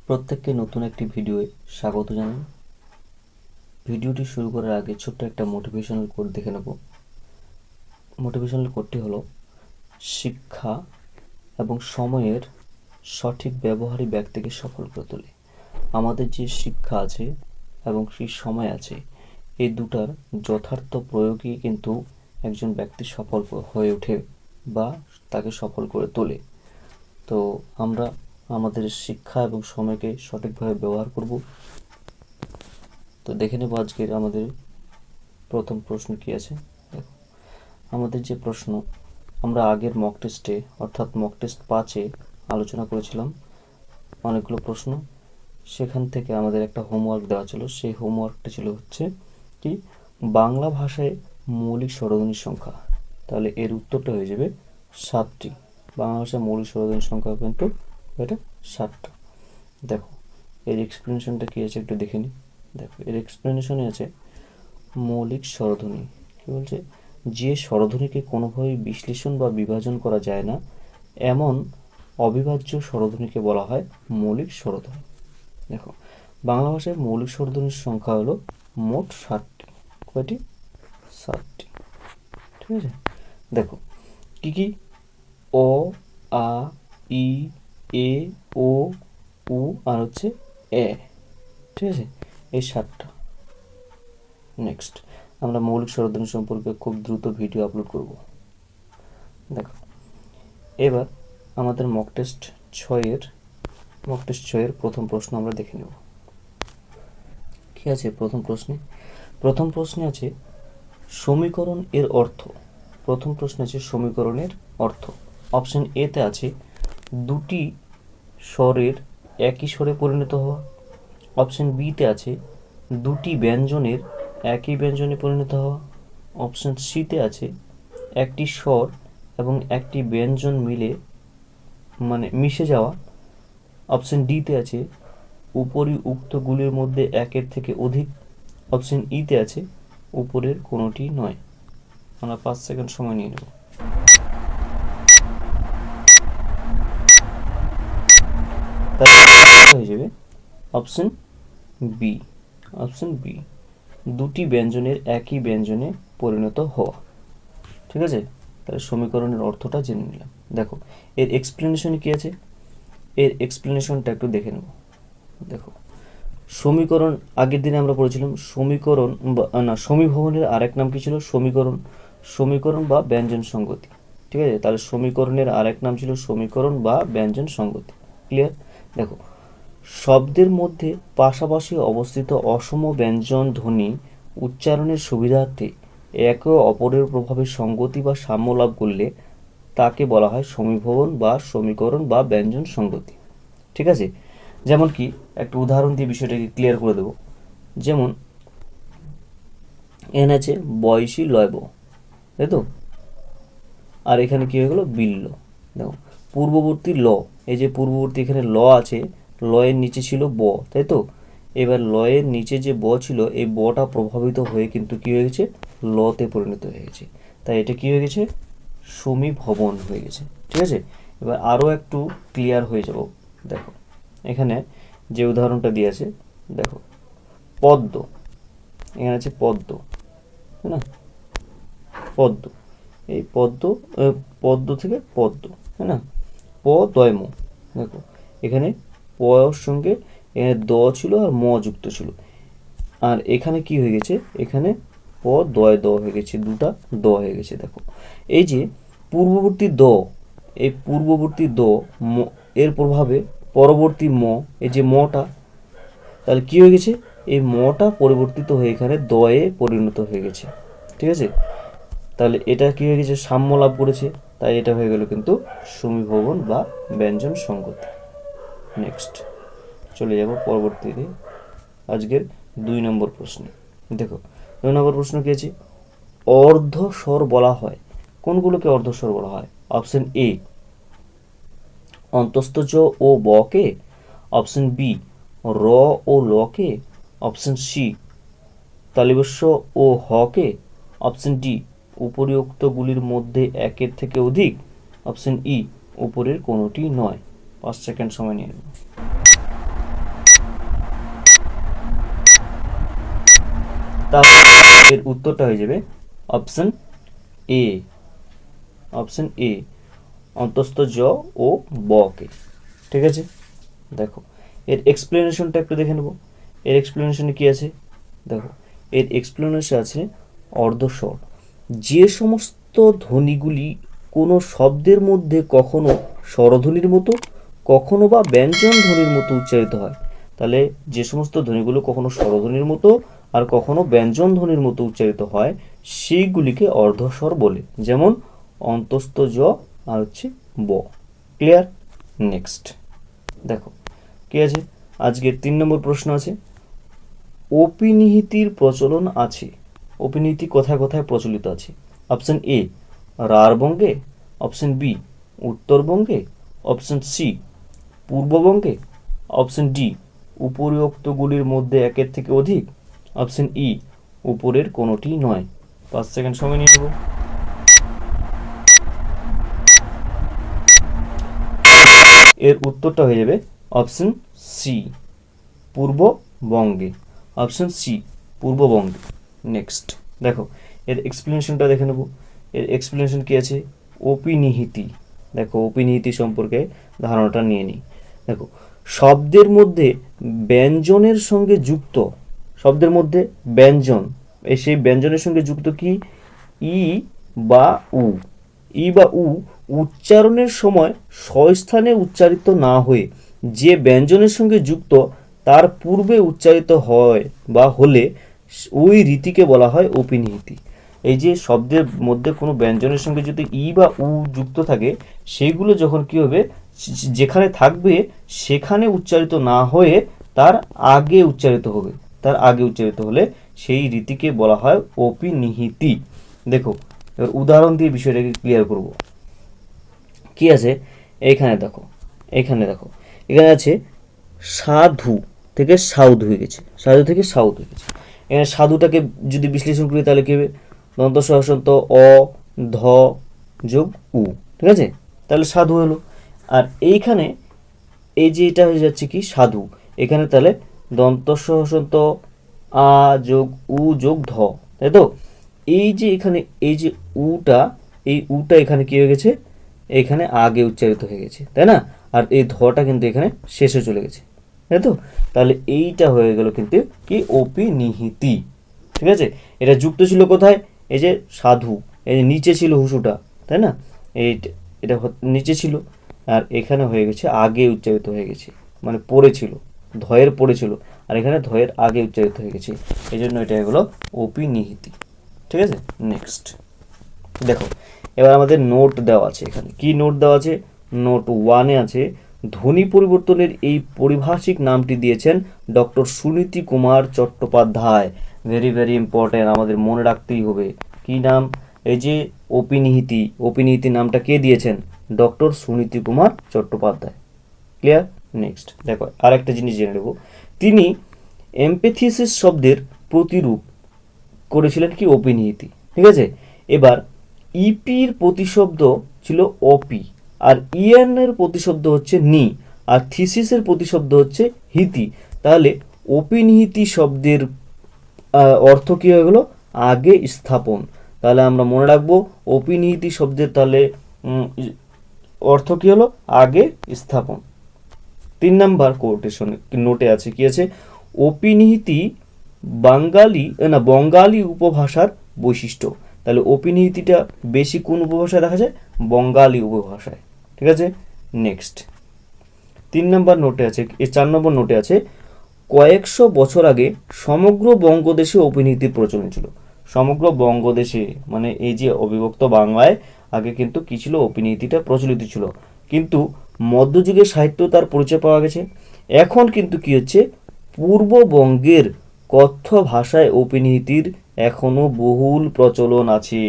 প্রত্যেককে নতুন একটি ভিডিওয়ে স্বাগত জানাই। ভিডিওটি শুরু করার আগে ছোট্ট একটা মোটিভেশনাল কোট দেখে নেব। মোটিভেশনাল কোটটি হলো, শিক্ষা এবং সময়ের সঠিক ব্যবহারই ব্যক্তিকে সফল করে তোলে। আমাদের যে শিক্ষা আছে এবং সেই সময় আছে, এই দুটার যথার্থ প্রয়োগই কিন্তু একজন ব্যক্তি সফল হয়ে ওঠে বা তাকে সফল করে তোলে। তো আমরা আমাদের শিক্ষা এবং সময়কে সঠিকভাবে ব্যবহার করব। তো দেখে নেব আজকের আমাদের প্রথম প্রশ্ন কি আছে। দেখো, আমাদের যে প্রশ্ন আমরা আগের মক টেস্টে অর্থাৎ মক টেস্ট 5-এ আলোচনা করেছিলাম অনেকগুলো প্রশ্ন। সেখান থেকে আমাদের একটা হোমওয়ার্ক দেওয়া ছিল। সেই হোমওয়ার্কটা ছিল হচ্ছে কি, বাংলা ভাষায় মৌলিক স্বরধ্বনির সংখ্যা। তাহলে এর উত্তরটা হয়ে যাবে 7টি। বাংলা ভাষায় মৌলিক স্বরধ্বনির সংখ্যা কিন্তু এটা 7টা। দেখো এর এক্সপ্লেনেশনটা কী আছে একটু দেখে নিই। দেখো এর এক্সপ্লেনেশনে আছে মৌলিক স্বরধ্বনি। কী বলছে, যে স্বরধ্বনিকে কোনোভাবেই বিশ্লেষণ বা বিভাজন করা যায় না এমন অবিভাজ্য স্বরধ্বনিকে বলা হয় মৌলিক স্বরধ্বনি। দেখো বাংলা ভাষায় মৌলিক স্বরধ্বনির সংখ্যা হলো মোট 7টি। কয়টি? 7টি। ঠিক আছে, দেখো কি কি, অ, আ, ই, এ, ও, উ আর হচ্ছে এ। ঠিক আছে, এই 7টা। নেক্সট আমরা মৌলিক স্বরধ্বনি সম্পর্কে খুব দ্রুত ভিডিও আপলোড করব। দেখো এবার আমাদের মক টেস্ট 6-এর প্রথম প্রশ্ন আমরা দেখে নেব। কি আছে প্রথম প্রশ্নে আছে সমীকরণ এর অর্থ। প্রথম প্রশ্নে আছে সমীকরণের অর্থ। অপশন এতে আছে দুটি স্বরের একই স্বরে পরিণত হওয়া। অপশন বিতে আছে দুটি ব্যঞ্জনের একই ব্যঞ্জনে পরিণত হওয়া। অপশন সিতে আছে একটি স্বর এবং একটি ব্যঞ্জন মিশে যাওয়া। অপশন ডিতে আছে উপরি উক্তগুলির মধ্যে একের থেকে অধিক। অপশন ইতে আছে উপরের কোনোটি নয়। আমরা 5 সেকেন্ড সময় নিয়ে নেব। তাহলে হয়ে যাবে অপশন বি। অপশন বি, দুটি ব্যঞ্জনের একই ব্যঞ্জনে পরিণত হওয়া। ঠিক আছে, তাহলে সমীকরণের অর্থটা জেনে নিলাম। দেখো এর এক্সপ্লেনেশন কি আছে, এর এক্সপ্লেনেশনটা একটু দেখে নেব। দেখো সমীকরণ, আগের দিনে আমরা পড়েছিলাম সমীকরণ সমীভবনের আরেক নাম কি ছিল? সমীকরণ বা ব্যঞ্জন সংগতি। ঠিক আছে, তাহলে সমীকরণের আরেক নাম ছিল সমীকরণ বা ব্যঞ্জন সংগতি। ক্লিয়ার? দেখো শব্দের মধ্যে পাশাপাশি অবস্থিত অসম ব্যঞ্জন ধ্বনি উচ্চারণের সুবিধার্থে একে অপরের প্রভাবে সঙ্গতি বা সাম্য লাভ করলে তাকে বলা হয় সমীভবন বা সমীকরণ বা ব্যঞ্জন সংগতি। ঠিক আছে, যেমন কি একটা উদাহরণ দিয়ে বিষয়টাকে ক্লিয়ার করে দেব। যেমন এখানে আছে বয়সী লয়ব, তাই তো, আর এখানে কি হয়ে গেল বিল্ল। দেখো পূর্ববর্তী ল, এই যে পূর্ববর্তী এখানে ল আছে, লয়ের নিচে ছিল ব, তাই তো। এবার লয়ের নিচে যে ব ছিল, এই বটা প্রভাবিত হয়ে কিন্তু কি হয়ে গেছে, লতে পরিণত হয়ে গেছে। তাই এটা কি হয়ে গেছে, সমীভবন হয়ে গেছে। ঠিক আছে, এবার আরও একটু ক্লিয়ার হয়ে যাব। দেখো এখানে যে উদাহরণটা দিয়ে আছে, দেখো পদ্ম, এখানে আছে পদ্ম, তাই না, পদ্ম, এই পদ্ম থেকে পদ্ম, তাই না, প দয় ম। দেখো এখানে পর সঙ্গে এখানে দ ছিল আর ম যুক্ত ছিল, আর এখানে কি হয়ে গেছে, এখানে প দয় দ হয়ে গেছে, দুটা দ হয়ে গেছে। দেখো এই যে পূর্ববর্তী দ, এই পূর্ববর্তী দ এর প্রভাবে পরবর্তী ম, এই যে মটা, তাহলে কি হয়ে গেছে, এই মটা পরিবর্তিত হয়ে এখানে দয়ে পরিণত হয়ে গেছে। ঠিক আছে, তাহলে এটা কি হয়ে গেছে, সাম্য লাভ করেছে, তাই এটা হয়ে গেল কিন্তু সমীভবন বা ব্যঞ্জন সংগতি। নেক্সট চলে যাব পরবর্তীতে আজকের 2 নম্বর প্রশ্নে। দেখো 2 নম্বর প্রশ্ন কি আছে, অর্ধস্বর বলা হয় কোনগুলোকে অর্ধস্বর বলা হয়? অপশন এ অন্তস্থ জ ও ব কে। অপশন বি র ও ল কে। অপশন সি তালিবস্য ও হ কে। অপশন ডি উপরিউক্তগুলির মধ্যে একের থেকে অধিক। অপশন ই উপরের কোনোটি নয়। 5 সেকেন্ড সময় নিয়ে নেব। তাহলে এর উত্তরটা হয়ে যাবে অপশন এ, অপশন এ, অন্তস্থ জ ও ব কে। ঠিক আছে, দেখো এর এক্সপ্লেনেশনটা একটু দেখে নেব। এর এক্সপ্লেনেশনে কি আছে দেখো, এর এক্সপ্লেনেশন আছে অর্ধস্বর। যে সমস্ত ধ্বনিগুলি কোনো শব্দের মধ্যে কখনো স্বরধ্বনির মতো, কখনো বা ব্যঞ্জন ধ্বনির মতো উচ্চারিত হয়। তাহলে যে সমস্ত ধ্বনিগুলো কখনো স্বরধ্বনির মতো আর কখনো ব্যঞ্জন ধ্বনির মতো উচ্চারিত হয় সেইগুলিকে অর্ধস্বর বলে, যেমন অন্তস্থ জ আর হচ্ছে ব। ক্লিয়ার? নেক্সট দেখো কি আছে, আজকের 3 নম্বর প্রশ্ন আছে, অপিনিহিতির প্রচলন আছে। অপিনিহিতি কোথায় কোথায় প্রচলিত আছে? অপশন এ রাঢ়বঙ্গে, অপশন বি উত্তরবঙ্গে, অপশন সি পূর্ববঙ্গে, অপশন ডি উপরিউক্তগুলির মধ্যে একের থেকে অধিক, অপশন ই উপরের কোনোটি নয়। 5 সেকেন্ড সময় নিয়ে নেব। এর উত্তরটা হয়ে যাবে অপশন সি পূর্ববঙ্গে, অপশন সি পূর্ববঙ্গে। নেক্সট দেখো এর এক্সপ্লেনেশনটা দেখে নেব। এর এক্সপ্লেনেশন কি আছে, অপিনিহিতি। দেখো অপিনিহিতি সম্পর্কে ধারণাটা নিয়ে নিই। দেখো শব্দের মধ্যে ব্যঞ্জনের সঙ্গে যুক্ত, শব্দের মধ্যে ব্যঞ্জন, সেই ব্যঞ্জনের সঙ্গে যুক্ত কি ই বা উ, ই বা উ উচ্চারণের সময় স্বস্থানে উচ্চারিত না হয়ে যে ব্যঞ্জনের সঙ্গে যুক্ত তার পূর্বে উচ্চারিত হয় বা হলে ওই রীতিকে বলা হয় অপিনিহিতি। এই যে শব্দের মধ্যে কোনো ব্যঞ্জনের সঙ্গে যদি ই বা উ যুক্ত থাকে সেইগুলো যখন কি হবে, যেখানে থাকবে সেখানে উচ্চারিত না হয়ে তার আগে উচ্চারিত হবে, তার আগে উচ্চারিত হলে সেই রীতিকে বলা হয় অপিনিহিতি। দেখো এবার উদাহরণ দিয়ে বিষয়টাকে ক্লিয়ার করব। কি আছে এইখানে দেখো, এখানে দেখো, এখানে আছে সাধু থেকে সাউথ হয়ে গেছে, সাধু থেকে সাউথ হয়ে গেছে। এখানে সাধুটাকে যদি বিশ্লেষণ করি তাহলে কি হবে, দন্ত সহসন্ত অ ধ যোগ উ, ঠিক আছে, তাহলে সাধু হলো। আর এইখানে এই যে এটা হয়ে যাচ্ছে কি সাধু, এখানে তাহলে দন্ত সহসন্ত আ যোগ উ যোগ ধ, তাই তো। এই যে এখানে এই যে উটা, এই উটা এখানে কি হয়ে গেছে, এখানে আগে উচ্চারিত হয়ে গেছে, তাই না। আর এই ধটা কিন্তু এখানে শেষে চলে গেছে, তাই তো। তাহলে এইটা হয়ে গেল কিন্তু কি অপিনিহিতি। ঠিক আছে, এটা যুক্ত ছিল কোথায়, এই যে সাধু, এই যে নিচে ছিল হুসুটা, তাই না, এই এটা নিচে ছিল আর এখানে হয়ে গেছে আগে উচ্চারিত হয়ে গেছে, মানে পড়েছিল, ধয়ের পড়েছিল আর এখানে ধয়ের আগে উচ্চারিত হয়ে গেছে, এই জন্য এটা হলো অপিনিহিতি। ঠিক আছে, নেক্সট দেখো এবার আমাদের নোট দেওয়া আছে। এখানে কি নোট দেওয়া আছে, নোট 1-এ আছে ধ্বনি পরিবর্তনের এই পরিভাষিক নামটি দিয়েছেন doctor Suniti Kumar Chattopadhyay. Very very important, আমাদের মনে রাখতেই হবে কি নাম, এই যে অপিনিহিতি, অপিনিহিতি নামটা কে দিয়েছেন, doctor Suniti Kumar Chattopadhyay. Clear? Next দেখো আরেকটা জিনিস জেনে নেব, তিনি এমপেথিসিস শব্দের প্রতিরূপ করেছিলেন কি অপিনিহিতি। ঠিক আছে, এবার ইপির প্রতিশব্দ ছিল অপি, আর ইএন এর প্রতিশব্দ হচ্ছে নি, আর থিসিসের প্রতিশব্দ হচ্ছে হিতি। তাহলে অপিনিহিতি শব্দের অর্থ কি হয়ে গেল, আগে স্থাপন। তাহলে আমরা মনে রাখবো অপিনিহিতি শব্দের তাহলে অর্থ কি হলো, আগে স্থাপন। 3 নাম্বার কোটেশন নোটে আছে কি আছে, অপিনিহিতি বঙ্গালী উপভাষার বৈশিষ্ট্য। তাহলে অপিনিহিতিটা বেশি কোন উপভাষায় দেখা যায়, বঙ্গালী উপভাষায়। ঠিক আছে, নেক্সট 3 নাম্বার নোটে আছে, 4 নম্বর নোটে আছে কয়েকশো বছর আগে সমগ্র বঙ্গদেশে অপিনিহিতির প্রচলন ছিল। সমগ্র বঙ্গদেশে মানে এই যে অবিভক্ত বাংলায় আগে কিন্তু কি ছিল, অপিনিহিতিটা প্রচলিত ছিল, কিন্তু মধ্যযুগের সাহিত্য তার পরিচয় পাওয়া গেছে। এখন কিন্তু কি হচ্ছে, পূর্ববঙ্গের কথ্য ভাষায় অপিনিহিতির এখনো বহুল প্রচলন আছে।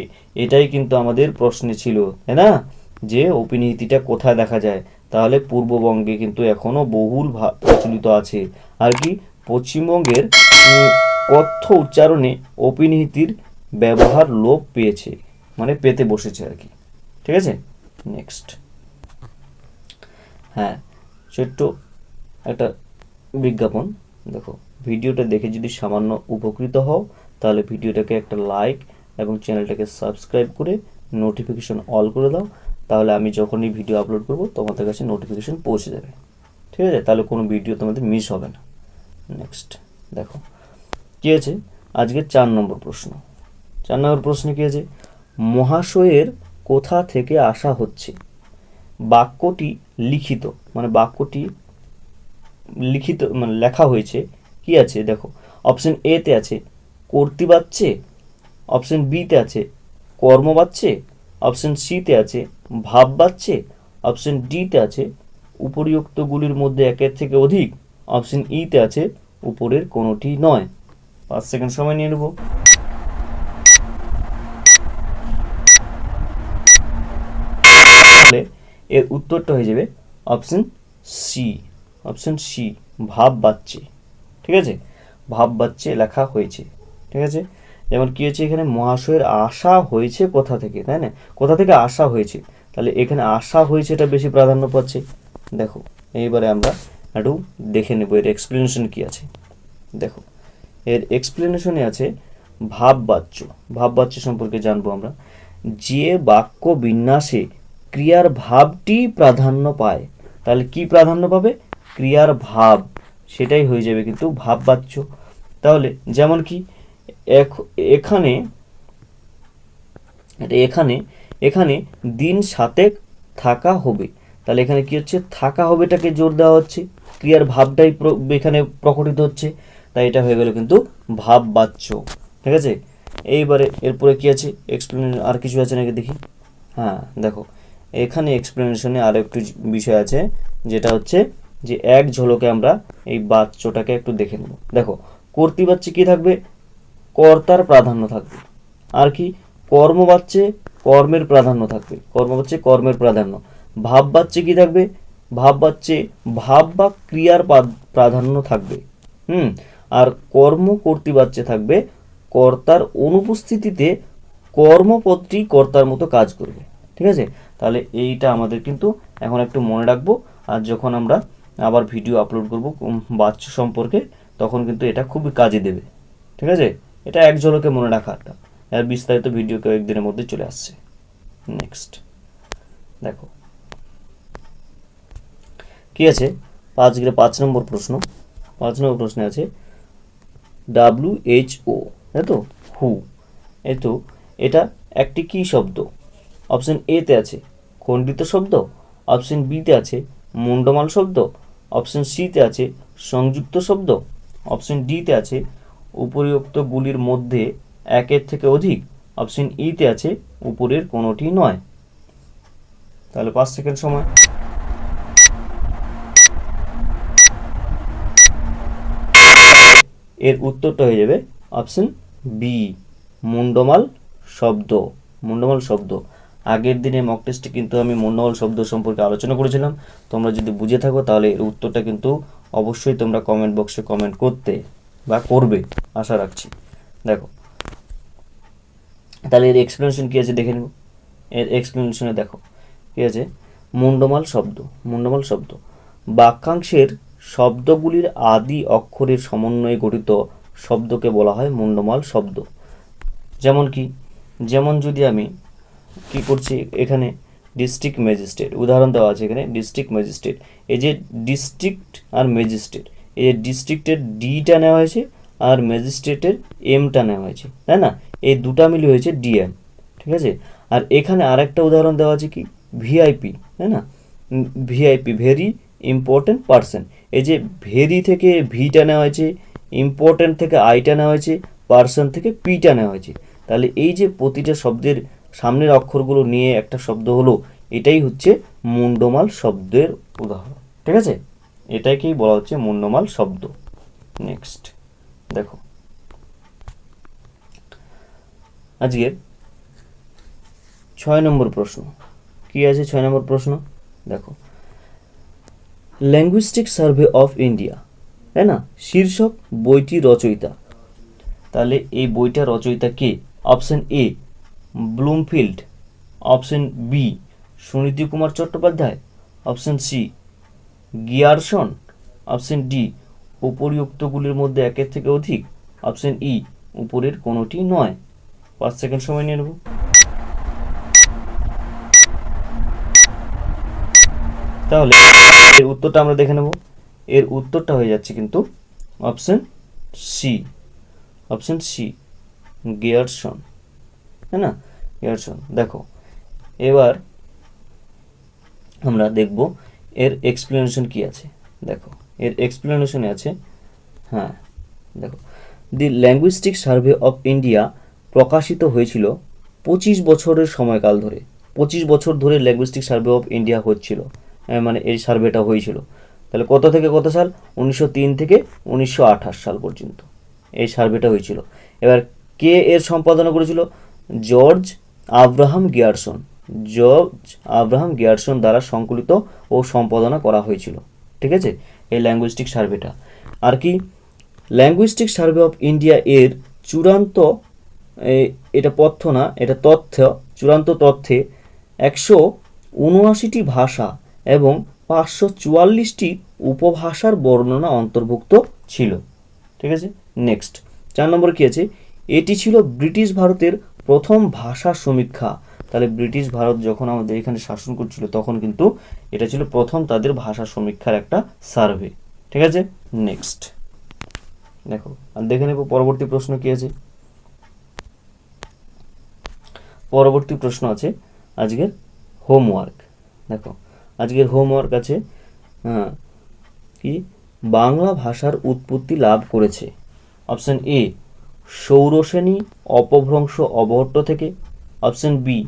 এটাই কিন্তু আমাদের প্রশ্নে ছিল, তাই না, যে অপিনিহিতিটা কোথায় দেখা যায়, তাহলে পূর্ববঙ্গে কিন্তু এখনো বহুল প্রচলিত আছে। আর কি পশ্চিমবঙ্গের কথ্য উচ্চারণে অপিনিহিতির ব্যবহার লোপ পেয়েছে, মানে পেতে বসেছে আর কি। ঠিক আছে, নেক্সট হ্যাঁ ছোট্ট একটা বিজ্ঞাপন। দেখো ভিডিওটা দেখে যদি সামান্য উপকৃত হও তাহলে ভিডিওটাকে একটা লাইক এবং চ্যানেলটাকে সাবস্ক্রাইব করে নোটিফিকেশন অল করে দাও, তাহলে আমি যখনই ভিডিও আপলোড করব তোমাদের কাছে নোটিফিকেশন পৌঁছে যাবে। ঠিক আছে, তাহলে কোনো ভিডিও তোমাদের মিস হবে না। নেক্সট দেখো কী আছে, আজকে 4 নম্বর প্রশ্ন। 4 নম্বর প্রশ্নে কী আছে, মহাশয়ের কোথা থেকে আসা হচ্ছে। বাক্যটি লিখিত, মানে বাক্যটি লিখিত মানে লেখা হয়েছে কি আছে দেখো, অপশন এ তে আছে কর্তৃবাচ্যে, অপশন বি তে আছে কর্মবাচ্যে, অপশন সি তে আছে ভাববাচ্যে, অপশন ডি তে আছে উপরিউক্তগুলির মধ্যে একের থেকে অধিক, অপশন ই তে আছে উপরের কোনোটি নয়। 5 সেকেন্ড সময় নিয়ে নেব। তাহলে এর উত্তরটা হয়ে যাবে অপশন সি, অপশন সি ভাববাচ্যে। ঠিক আছে, ভাববাচ্যে লেখা হয়েছে। ঠিক আছে, যেমন কি হয়েছে এখানে মহাশয়ের আসা হয়েছে কোথা থেকে, তাই না, কোথা থেকে আসা হয়েছে, তাহলে এখানে আসা হয়েছে এটা বেশি প্রাধান্য পাচ্ছে। দেখো এইবারে আমরা একটু দেখে নেব এর এক্সপ্লেনেশন কি আছে। দেখো এর এক্সপ্লেনেশনে আছে ভাববাচ্য। ভাববাচ্য সম্পর্কে জানবো আমরা, যে বাক্য বিন্যাসে ক্রিয়ার ভাবটি প্রাধান্য পায়, তাহলে কি প্রাধান্য পাবে, ক্রিয়ার ভাব, সেটাই হয়ে যাবে কিন্তু ভাববাচ্য। তাহলে যেমন কি এখানে এখানে এখানে দিন 7 থাকা হবে, তাহলে এখানে কি হচ্ছে, থাকা হবেটাকে জোর দেওয়া হচ্ছে, ক্রিয়ার ভাবটাই এখানে প্রকটিত হচ্ছে, তাই এটা হয়ে গেল কিন্তু ভাববাচ্য। ঠিক আছে, এইবারে এরপরে কি আছে এক্সপ্লেন, আর কিছু আছে নাকি দেখি। হ্যাঁ দেখো এখানে এক্সপ্লেনেশনে আরও একটু বিষয় আছে, যেটা হচ্ছে যে এক ঝলকে আমরা এই বাচ্যটাকে একটু দেখে নেব। দেখো কর্তৃবাচ্যে কি থাকবে, কর্তার প্রাধান্য থাকবে, আর কি কর্মবাচ্যে কর্মের প্রাধান্য থাকবে, কর্মবাচ্যে কর্মের প্রাধান্য, ভাববাচ্যে কি থাকবে, ভাববাচ্যে ভাব বা ক্রিয়ার প্রাধান্য থাকবে। আর কর্ম কর্তৃবাচ্যে থাকবে কর্তার অনুপস্থিতিতে কর্মপদটি কর্তার মতো কাজ করবে। ঠিক আছে, তাহলে এইটা আমাদের কিন্তু এখন একটু মনে রাখবো, আর যখন আমরা আবার ভিডিও আপলোড করব বাচ্য সম্পর্কে, তখন কিন্তু এটা খুবই কাজে দেবে। ঠিক আছে, এটা এক ঝলকে মনে রাখাটা, এর বিস্তারিত ভিডিও কয়েকদিনের মধ্যে চলে আসছে। নেক্সট দেখো কি আছে, 5 নম্বর প্রশ্ন। 5 নম্বর প্রশ্নে আছে WHO, তাই তো, হু, এই তো এটা একটি কি শব্দ। অপশন এ তে আছে খণ্ডিত শব্দ, অপশন বি তে আছে মুন্ডমাল শব্দ, অপশন সি তে আছে সংযুক্ত শব্দ, অপশন ডি তে আছে উপরিউক্তগুলির মধ্যে একের থেকে অধিক, অপশন ই তে আছে উপরের কোনোটি নয়। তাহলে 5 সেকেন্ড সময়। এর উত্তরটা হয়ে যাবে অপশন বি মুন্ডমাল শব্দ। মুন্ডমাল শব্দ, আগের দিনে মক টেস্টে কিন্তু আমি মুন্ডমাল শব্দ সম্পর্কে আলোচনা করেছিলাম, তোমরা যদি বুঝে থাকো তাহলে এর উত্তরটা কিন্তু অবশ্যই তোমরা কমেন্ট বক্সে কমেন্ট করতে বা করবে, আশা রাখছি। দেখো তাহলে এর এক্সপ্লেনেশন কী আছে দেখে নেব। এর এক্সপ্লেনেশনে দেখো কী আছে, মুন্ডমাল শব্দ। মুন্ডমাল শব্দ বাক্যাংশের শব্দগুলির আদি অক্ষরের সমন্বয়ে গঠিত শব্দকে বলা হয় মুন্ডমাল শব্দ। যেমন কি, যেমন যদি আমি কি করছি এখানে ডিস্ট্রিক্ট ম্যাজিস্ট্রেট উদাহরণ দেওয়া আছে, এখানে ডিস্ট্রিক্ট ম্যাজিস্ট্রেট, এই যে ডিস্ট্রিক্ট আর ম্যাজিস্ট্রেট, এই যে ডিস্ট্রিক্টের ডিটা নেওয়া হয়েছে আর ম্যাজিস্ট্রেটের এমটা নেওয়া হয়েছে, তাই না, এই দুটা মিলে হয়েছে ডিএম। ঠিক আছে, আর এখানে আরেকটা উদাহরণ দেওয়া আছে কি ভিআইপি, তাই না, ভিআইপি ভেরি ইম্পর্টেন্ট পার্সন, এই যে ভেরি থেকে ভিটা নেওয়া হয়েছে, ইম্পর্টেন্ট থেকে আইটা নেওয়া হয়েছে, পার্সন থেকে পিটা নেওয়া হয়েছে। তাহলে এই যে প্রতিটা শব্দের সামনের অক্ষরগুলো নিয়ে একটা শব্দ হলো, এটাই হচ্ছে মুন্ডমাল শব্দের উদাহরণ। ঠিক আছে, এটাকেই বলা হচ্ছে মুন্ডমাল শব্দ। নেক্সট দেখো আজকের 6 নম্বর প্রশ্ন কি আছে। 6 নম্বর প্রশ্ন দেখো, ল্যাঙ্গুইস্টিক সার্ভে অফ ইন্ডিয়া, তাই না, শীর্ষক বইটি রচয়িতা, তাহলে এই বইটা রচয়িতা কে। Option A Bloomfield, option B Suniti Kumar Chattopadhyay, option C Grierson, option D উপরিউক্তগুলির মধ্যে একের থেকে অধিক, অপশন ই উপরের কোনোটি নয়। 5 সেকেন্ড সময় নিয়ে নেব। তাহলে এর উত্তরটা আমরা দেখে নেব। এর উত্তরটা হয়ে যাচ্ছে কিন্তু option C, option C, Grierson, তাই না? গিয়ারসন। দেখো এবার আমরা দেখব এর এক্সপ্লেনেশন কি আছে। দেখো এর এক্সপ্লেনেশনে আছে, হ্যাঁ দেখো, দি ল্যাঙ্গুইস্টিক সার্ভে অফ ইন্ডিয়া প্রকাশিত হয়েছিল 25 বছরের সময়কাল ধরে। 25 বছর ধরে ল্যাঙ্গুইস্টিক সার্ভে অফ ইন্ডিয়া হচ্ছিল, মানে এই সার্ভেটা হয়েছিল। তাহলে কত থেকে কত সাল? 1903 থেকে 1928 সাল পর্যন্ত এই সার্ভেটা হয়েছিল। এবার কে এর সম্পাদনা করেছিল? George Abraham Grierson. George Abraham Grierson দ্বারা সংকলিত ও সম্পাদনা করা হয়েছিল। ঠিক আছে, এই ল্যাঙ্গুইস্টিক সার্ভেটা। আর কি, ল্যাঙ্গুইস্টিক সার্ভে অফ ইন্ডিয়া এর চূড়ান্ত, এটা পথ্য না, এটা তথ্য, চূড়ান্ত তথ্যে 179টি ভাষা এবং 544টি উপভাষার বর্ণনা অন্তর্ভুক্ত ছিল। ঠিক আছে, নেক্সট 4 নম্বর কি আছে? এটি ছিল ব্রিটিশ ভারতের প্রথম ভাষা সমীক্ষা। তাহলে ব্রিটিশ ভারত যখন আমাদের এখানে শাসন করছিল তখন কিন্তু এটা ছিল প্রথম তাদের ভাষা সমীক্ষার একটা সার্ভে। ঠিক আছে, নেক্সট দেখো আর দেখে নেব পরবর্তী প্রশ্ন কি আছে। পরবর্তী প্রশ্ন আছে আজকের হোমওয়ার্ক। দেখো আজকের হোমওয়ার্ক আছে, কি বাংলা ভাষার উৎপত্তি লাভ করেছে। অপশন এ সৌরসেনী অপভ্রংশ অবহট্ট থেকে, অপশন বি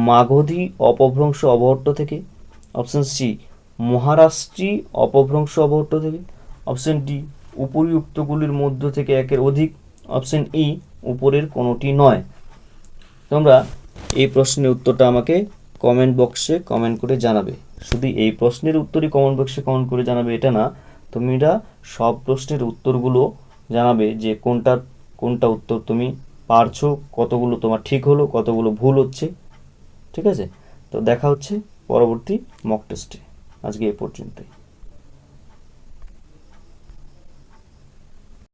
মাগধী অপভ্রংশ অবহট্ট থেকে, অপশন সি মহারাষ্ট্রী অপভ্রংশ অবহট্ট থেকে, অপশন ডি উপরিউক্তগুলির মধ্য থেকে একের অধিক, অপশন ই উপরের কোনোটি নয়। তোমরা এই প্রশ্নের উত্তরটা আমাকে কমেন্ট বক্সে কমেন্ট করে জানাবে। শুধু এই প্রশ্নের উত্তরই কমেন্ট বক্সে কমেন্ট করে জানাবে এটা না, তোমরা সব প্রশ্নের উত্তরগুলো জানাবে যে কোনটা উত্তর তুমি পারছো, কতগুলো তোমার ঠিক হলো, কতগুলো ভুল হচ্ছে। ঠিক আছে, তো দেখা হচ্ছে পরবর্তী মক টেস্টে। আজকে এই পর্যন্তই।